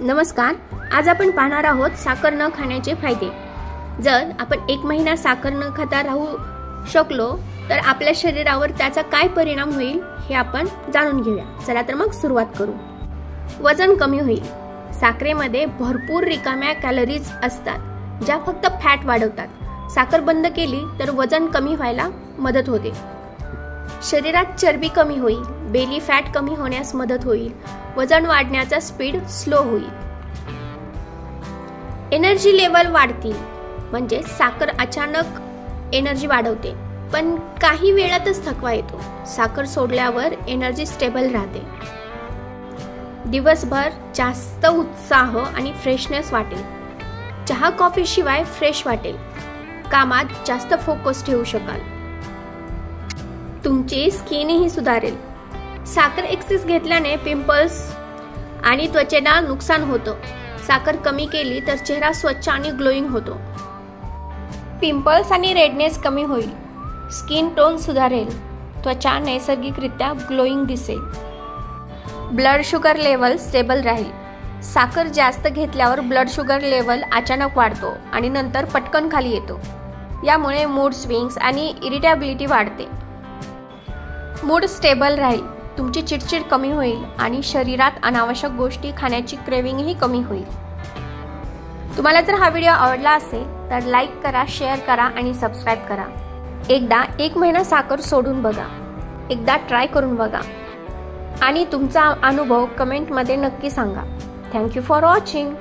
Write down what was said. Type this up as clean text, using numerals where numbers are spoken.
नमस्कार. आज आपण पाहणार आहोत साखर न खाण्याचे फायदे. जर आपण 1 महिना साखर न खाता राहू शकलो तर आपल्या शरीरावर त्याचा काय परिणाम होईल हे आपण जाणून घेऊया. चला तर मग सुरुवात करू. वजन कमी होईल. साखरेमध्ये भरपूर रिकाम्या कॅलरीज असतात ज्या फक्त फॅट वाढवतात. साखर बंद केली तर वजन कमी व्हायला मदत होते. शरीरात चरबी कमी होईल. बेली फॅट कमी होण्यास मदत होईल. वजन वाढण्याचा स्पीड स्लो होईल. एनर्जी लेवल वाढतील. म्हणजे साखर अचानक एनर्जी वाढवते पण काही वेळातच थकवा येतो. साखर सोडल्यावर एनर्जी स्टेबल राहते. दिवसभर जास्त उत्साह आणि फ्रेशनेस वाटेल. चहा कॉफी शिवाय फ्रेश वाटेल. कामात जास्त फोकस ठेवू शकाल. तुमची स्किनही सुधारेल. साखर एक्सेस घेतल्याने पिंपल्स आणि त्वचेला नुकसान होतं. साखर कमी केली तर चेहरा स्वच्छ आणि ग्लोईंग होतो. पिंपल्स आणि रेडनेस कमी होईल. स्किन टोन सुधारेल. त्वचा नैसर्गिकरित्या ग्लोईंग दिसेल. ब्लड शुगर लेवल स्टेबल राहील. साखर जास्त घेतल्यावर ब्लड शुगर लेवल अचानक वाढतो आणि नंतर पटकन खाली येतो. यामुळे मूड स्विंग्स आणि इरिटेबिलिटी वाढते. मूड स्टेबल राहील. तुमची चिडचिड कमी होईल आणि शरीरात अनावश्यक गोष्टी खाण्याची क्रेविंगही कमी होईल. तुम्हाला जर हा व्हिडिओ आवडला असेल तर लाईक करा, शेअर करा आणि सबस्क्राईब करा. एकदा 1 महिना साखर सोडून बघा. एकदा ट्राय करून बघा आणि तुमचा अनुभव कमेंटमध्ये नक्की सांगा. Thank you for watching.